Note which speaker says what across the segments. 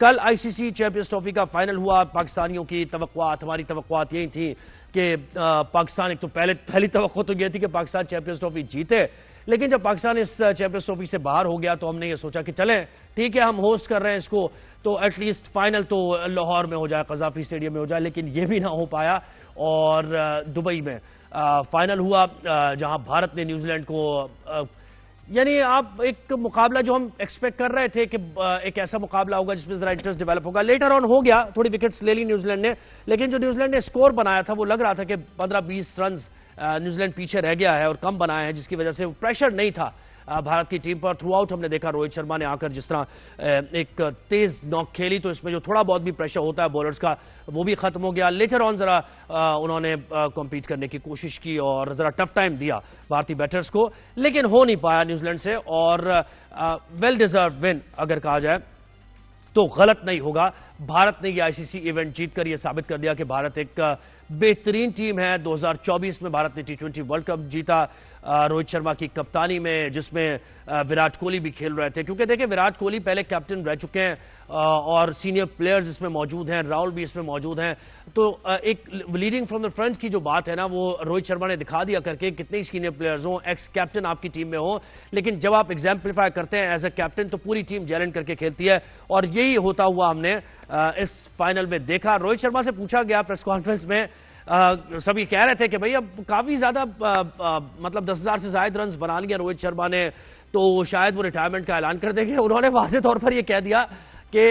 Speaker 1: कल ICC champions trophy का final हुआ। पाकिस्तानियों की तवक्कुआत, हमारी तवक्कुआत यही थी कि पाकिस्तान, एक तो पहली तवक्को तो यह थी कि पाकिस्तान चैंपियंस ट्रॉफी जीते, लेकिन जब पाकिस्तान इस चैंपियंस ट्रॉफी से बाहर हो गया तो हमने ये सोचा कि चलें ठीक है, हम होस्ट कर रहे हैं इसको, तो एटलीस्ट फाइनल तो लाहौर में हो जाए, कज़ाफी स्टेडियम में हो जाए, लेकिन ये भी ना हो पाया। और दुबई में फाइनल हुआ जहां भारत ने न्यूजीलैंड को, यानी आप एक मुकाबला जो हम एक्सपेक्ट कर रहे थे कि एक ऐसा मुकाबला होगा जिसमें जरा इंटरेस्ट डेवलप होगा, लेटर ऑन हो गया। थोड़ी विकेट्स ले ली न्यूजीलैंड ने, लेकिन जो न्यूजीलैंड ने स्कोर बनाया था वो लग रहा था कि 15-20 रन न्यूजीलैंड पीछे रह गया है और कम बनाया है, जिसकी वजह से प्रेशर नहीं था भारत की टीम पर। थ्रू आउट हमने देखा रोहित शर्मा ने आकर जिस तरह एक तेज नॉक खेली, तो इसमें जो थोड़ा बहुत भी प्रेशर होता है बॉलर्स का वो भी खत्म हो गया। लेटर ऑन जरा उन्होंने कॉम्पीट करने की कोशिश की और जरा टफ टाइम दिया भारतीय बैटर्स को, लेकिन हो नहीं पाया न्यूजीलैंड से। और वेल डिजर्व विन अगर कहा जाए तो गलत नहीं होगा। भारत ने यह आईसीसी इवेंट जीतकर यह साबित कर दिया कि भारत एक बेहतरीन टीम है। 2024 में भारत ने T20 वर्ल्ड कप जीता रोहित शर्मा की कप्तानी में, जिसमें विराट कोहली भी खेल रहे थे, क्योंकि देखिए विराट कोहली पहले कैप्टन रह चुके हैं और सीनियर प्लेयर्स इसमें मौजूद हैं, राहुल भी इसमें मौजूद हैं, तो एक लीडिंग फ्रॉम द फ्रंट की जो बात है ना वो रोहित शर्मा ने दिखा दिया करके, कितने ही सीनियर प्लेयर्स हों, एक्स कैप्टन आपकी टीम में हो, लेकिन जब आप एग्जाम्पलीफाई करते हैं एज ए कैप्टन तो पूरी टीम जैलेंट करके खेलती है, और यही होता हुआ हमने इस फाइनल में देखा। रोहित शर्मा से पूछा गया प्रेस कॉन्फ्रेंस में, सभी कह रहे थे कि भाई अब काफी ज्यादा मतलब 10,000 से ज्यादा रन बना लिया रोहित शर्मा ने, तो शायद वो रिटायरमेंट का ऐलान कर देंगे। उन्होंने वाज़ेह तौर पर यह कह दिया कि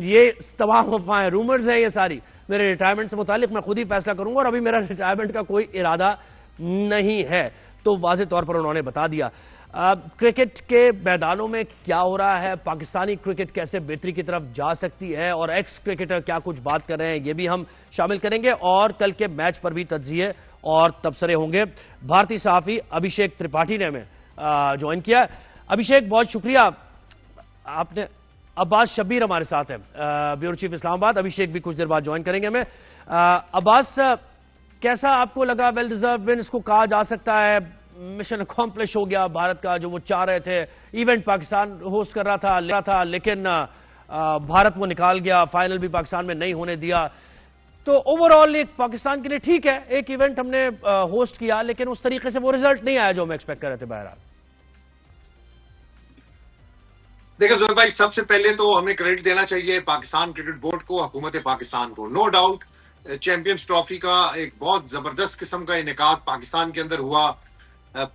Speaker 1: ये तमाम अफवाहें, रूमर्स हैं ये सारी, मेरे रिटायरमेंट से मुतालिक मैं खुद ही फैसला करूंगा और अभी मेरा रिटायरमेंट का कोई इरादा नहीं है, तो वाज़ेह तौर पर उन्होंने बता दिया। क्रिकेट के मैदानों में क्या हो रहा है, पाकिस्तानी क्रिकेट कैसे बेहतरी की तरफ जा सकती है, और एक्स क्रिकेटर क्या कुछ बात कर रहे हैं, ये भी हम शामिल करेंगे। और कल के मैच पर भी तज्जिए और तबसरे होंगे। भारतीय सहाफ़ी अभिषेक त्रिपाठी ने हमें ज्वाइन किया। अभिषेक, बहुत शुक्रिया आपने। अब्बास शब्बीर हमारे साथ है, ब्यूरो चीफ इस्लामाबाद। अभिषेक भी कुछ देर बाद ज्वाइन करेंगे हमें। अब्बास, कैसा आपको लगा? वेल डिजर्व विन इसको कहा जा सकता है, मिशन अकॉम्प्लिश हो गया भारत का जो वो चाह रहे थे। इवेंट पाकिस्तान होस्ट कर रहा था लेकिन भारत वो निकाल गया, फाइनल भी पाकिस्तान में नहीं होने दिया। तो ओवरऑल एक पाकिस्तान के लिए ठीक है, एक इवेंट हमने होस्ट किया, लेकिन उस तरीके से वो रिजल्ट नहीं आया जो हम एक्सपेक्ट कर रहे थे। बहरहाल
Speaker 2: देखिए जोहर भाई, सबसे पहले तो हमें क्रेडिट देना चाहिए पाकिस्तान क्रिकेट बोर्ड को, हुकूमत पाकिस्तान को। नो डाउट चैंपियंस ट्रॉफी का एक बहुत जबरदस्त किस्म का इनेकाद पाकिस्तान के अंदर हुआ।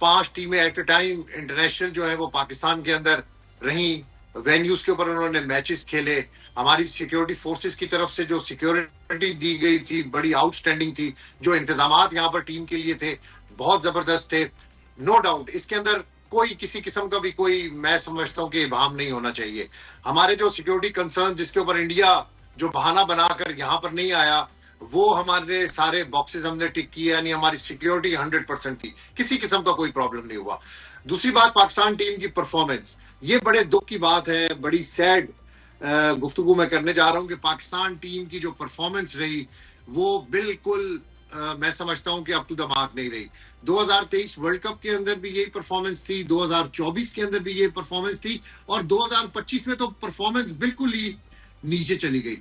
Speaker 2: 5 टीमें एट ए टाइम इंटरनेशनल जो है वो पाकिस्तान के अंदर रही, वेन्यूज के ऊपर उन्होंने मैचेस खेले। हमारी सिक्योरिटी फोर्सेस की तरफ से जो सिक्योरिटी दी गई थी बड़ी आउटस्टैंडिंग थी, जो इंतजामात यहाँ पर टीम के लिए थे बहुत जबरदस्त थे। नो डाउट इसके अंदर कोई किसी किस्म का भी कोई, मैं समझता हूँ कि इबाम नहीं होना चाहिए। हमारे जो सिक्योरिटी कंसर्न जिसके ऊपर इंडिया जो बहाना बनाकर यहाँ पर नहीं आया, वो हमारे सारे बॉक्सेस हमने टिक किए, यानी हमारी सिक्योरिटी 100% थी, किसी किस्म का कोई प्रॉब्लम नहीं हुआ। दूसरी बात, पाकिस्तान टीम की परफॉर्मेंस, ये बड़े दुख की बात है, बड़ी सैड गुफ्तगू मैं करने जा रहा हूं कि पाकिस्तान टीम की जो परफॉर्मेंस रही वो बिल्कुल मैं समझता हूं कि अप टू द मार्क नहीं रही। 2023 वर्ल्ड कप के अंदर भी यही परफॉर्मेंस थी, 2024 के अंदर भी यही परफॉर्मेंस थी, और 2025 में तो परफॉर्मेंस बिल्कुल ही नीचे चली गई।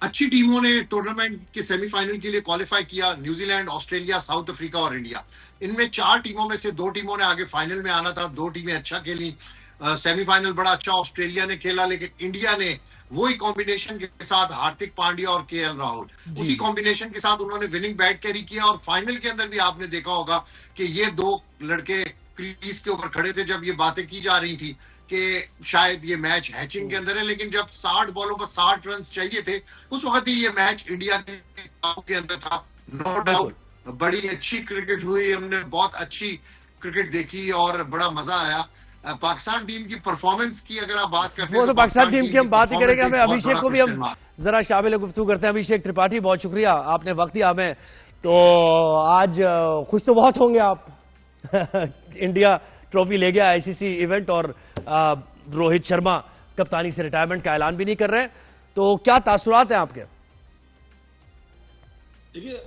Speaker 2: अच्छी टीमों ने टूर्नामेंट के सेमीफाइनल के लिए क्वालिफाई किया, न्यूजीलैंड, ऑस्ट्रेलिया, साउथ अफ्रीका और इंडिया। इनमें 4 टीमों में से 2 टीमों ने आगे फाइनल में आना था, 2 टीमें अच्छा खेली। सेमीफाइनल बड़ा अच्छा ऑस्ट्रेलिया ने खेला, लेकिन इंडिया ने वही कॉम्बिनेशन के साथ हार्दिक पांड्या और केएल राहुल, उसी कॉम्बिनेशन के साथ उन्होंने विनिंग बैट कैरी किया। और फाइनल के अंदर भी आपने देखा होगा कि ये 2 लड़के क्रीज के ऊपर खड़े थे जब ये बातें की जा रही थी कि शायद ये मैच हैचिंग के अंदर है, लेकिन जब 60 बॉलों पर 60 रन चाहिए थे उस वक्त ही ये मैच इंडिया के अंदर था। नो डाउट बड़ी अच्छी क्रिकेट हुई, हमने बहुत अच्छी क्रिकेट देखी और बड़ा मजा आया। पाकिस्तान टीम की परफॉर्मेंस की अगर आप बात करते हैं,
Speaker 1: वो तो पाकिस्तान टीम की हम बात ही करेंगे। हमें अभिषेक को भी हम जरा शामिल गुफ्तगू करते हैं। अभिषेक त्रिपाठी, बहुत शुक्रिया, आपने वक्त दिया हमें। तो आज खुश तो बहुत होंगे आप इंडिया ट्रॉफी ले गया आईसीसी इवेंट, और रोहित शर्मा कप्तानी से रिटायरमेंट का ऐलान भी नहीं कर रहे, तो क्या तासुरात हैं आपके?
Speaker 3: देखिए,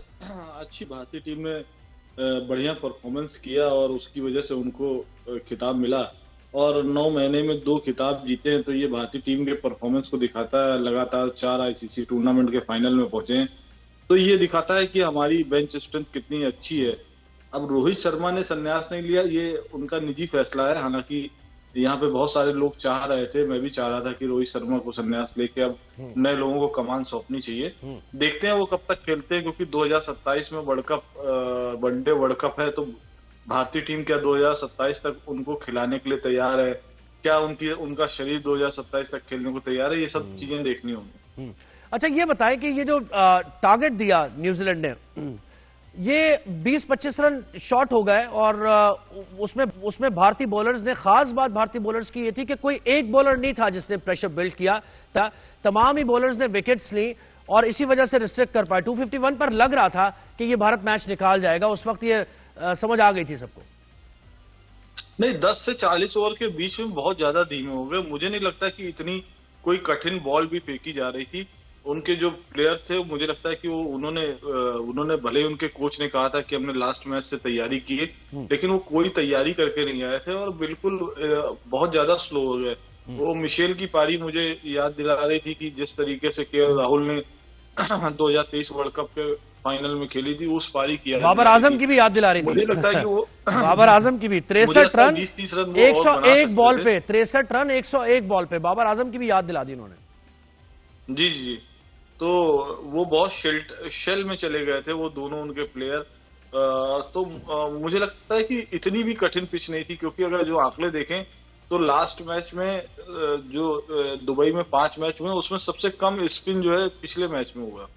Speaker 3: अच्छी भारतीय टीम ने बढ़िया परफॉर्मेंस किया और उसकी वजह से उनको खिताब मिला, और 9 महीने में 2 खिताब जीते हैं, तो ये भारतीय टीम के परफॉर्मेंस को दिखाता है। लगातार 4 आईसीसी टूर्नामेंट के फाइनल में पहुंचे हैं, तो ये दिखाता है कि हमारी बेंच स्ट्रेंथ कितनी अच्छी है। अब रोहित शर्मा ने संन्यास नहीं लिया, ये उनका निजी फैसला है। हालांकि यहाँ पे बहुत सारे लोग चाह रहे थे, मैं भी चाह रहा था कि रोहित शर्मा को संन्यास लेके अब नए लोगों को कमान सौंपनी चाहिए। देखते हैं वो कब तक खेलते हैं, क्योंकि 2027 में world cup, one day world cup है, तो भारतीय टीम क्या 2027 तक उनको खिलाने के लिए तैयार है? क्या उनका शरीर 2027 तक खेलने को तैयार है? ये सब चीजें देखनी होंगी।
Speaker 1: अच्छा, ये बताएं कि ये जो टारगेट दिया न्यूजीलैंड ने, ये 20-25 रन शॉर्ट हो गए, और उसमें भारतीय बॉलर्स ने, खास बात भारतीय बॉलर्स की ये थी कि कोई एक बॉलर नहीं था जिसने प्रेशर बिल्ड किया था। तमाम ही बॉलर्स ने विकेट्स ली और इसी वजह से रिस्ट्रिक्ट कर पाए। 251 पर लग रहा था कि ये भारत मैच निकाल जाएगा, उस वक्त ये समझ आ गई थी सबको।
Speaker 3: नहीं, 10 से 40 ओवर के बीच में बहुत ज्यादा धीमे हो गए। मुझे नहीं लगता कि इतनी कोई कठिन बॉल भी फेंकी जा रही थी। उनके जो प्लेयर थे, मुझे लगता है कि वो उन्होंने भले ही उनके कोच ने कहा था कि हमने लास्ट मैच से तैयारी की है, लेकिन वो कोई तैयारी करके नहीं आए थे और बिल्कुल बहुत ज्यादा स्लो हो गए। वो मिशेल की पारी मुझे याद दिला रही थी कि जिस तरीके से केएल राहुल ने 2023 वर्ल्ड कप के फाइनल में खेली थी, उस पारी की
Speaker 1: बाबर आजम की भी याद दिला रही थी।
Speaker 3: मुझे लगता है कि वो
Speaker 1: बाबर आजम की भी 63 रन
Speaker 3: 20-30 रन
Speaker 1: 101 बॉल पे, 63 रन 101 बॉल पे, बाबर आजम की भी याद दिला दी उन्होंने।
Speaker 3: जी जी जी। तो वो बहुत शेल में चले गए थे वो दोनों उनके प्लेयर। मुझे लगता है कि इतनी भी कठिन पिच नहीं थी, क्योंकि अगर जो आंकड़े देखें तो लास्ट मैच में जो दुबई में 5 मैच हुए, उसमें सबसे कम स्पिन जो है पिछले मैच में हुआ।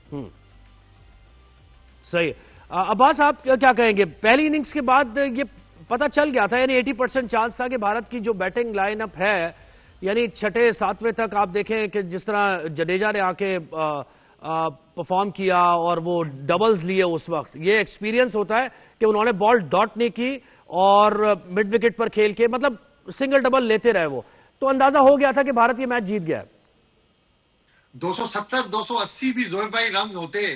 Speaker 1: सही। अब्बास, आप क्या कहेंगे? पहली इनिंग्स के बाद ये पता चल गया था, यानी 80% चांस था कि भारत की जो बैटिंग लाइनअप है, यानी 6, 7वें तक आप देखें कि जिस तरह जडेजा ने आके परफॉर्म किया और वो डबल्स लिए, उस वक्त ये एक्सपीरियंस होता है कि उन्होंने बॉल डॉट नहीं की और मिड विकेट पर खेल के, मतलब सिंगल डबल लेते रहे वो, तो अंदाजा हो गया था कि भारत ये मैच जीत गया।
Speaker 2: 270-280 भी जोहेब भाई रन होते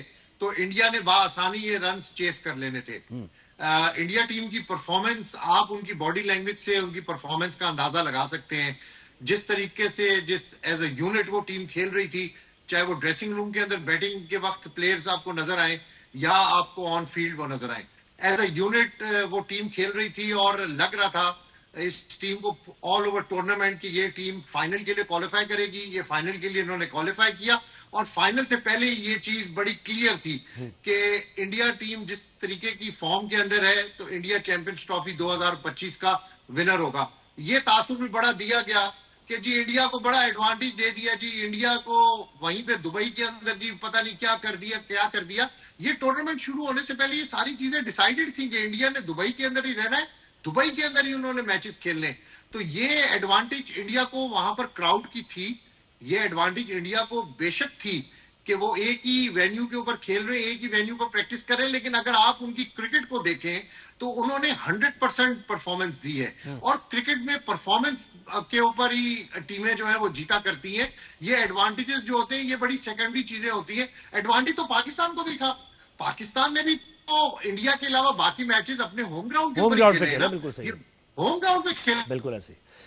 Speaker 2: तो इंडिया ने बाआसानी ये रन चेस कर लेने थे। इंडिया टीम की परफॉर्मेंस, आप उनकी बॉडी लैंग्वेज से उनकी परफॉर्मेंस का अंदाजा लगा सकते हैं। जिस तरीके से एज अ यूनिट वो टीम खेल रही थी, चाहे वो ड्रेसिंग रूम के अंदर बैटिंग के वक्त प्लेयर्स आपको नजर आए या आपको ऑन फील्ड वो नजर आए, एज अ यूनिट वो टीम खेल रही थी और लग रहा था इस टीम को ऑल ओवर टूर्नामेंट की ये टीम फाइनल के लिए क्वालिफाई करेगी। ये फाइनल के लिए इन्होंने क्वालिफाई किया और फाइनल से पहले ये चीज बड़ी क्लियर थी कि इंडिया टीम जिस तरीके की फॉर्म के अंदर है, तो इंडिया चैंपियंस ट्रॉफी 2025 का विनर होगा। ये तासुर भी बड़ा दिया गया कि जी इंडिया को बड़ा एडवांटेज दे दिया, जी इंडिया को वहीं पे दुबई के अंदर जी पता नहीं क्या कर दिया। ये टूर्नामेंट शुरू होने से पहले ये सारी चीजें डिसाइडेड थी कि इंडिया ने दुबई के अंदर ही रहना है, दुबई के अंदर ही उन्होंने मैचेस खेलने। तो ये एडवांटेज इंडिया को वहां पर क्राउड की थी, ये एडवांटेज इंडिया को बेशक थी कि वो एक ही वेन्यू के ऊपर खेल रहे, एक ही वेन्यू पर प्रैक्टिस कर रहे हैं। लेकिन अगर आप उनकी क्रिकेट को देखें तो उन्होंने 100% परफॉर्मेंस दी है और क्रिकेट में परफॉर्मेंस के ऊपर ही टीमें जो है वो जीता करती हैं। ये एडवांटेजेस जो होते हैं ये बड़ी सेकेंडरी चीजें होती हैं। एडवांटेज तो पाकिस्तान को भी था, पाकिस्तान ने भी तो इंडिया के अलावा बाकी मैचेस अपने होम ग्राउंड पे खेले,
Speaker 1: बिल्कुल सही,
Speaker 2: होम ग्राउंड पे खेले,
Speaker 1: बिल्कुल ऐसे।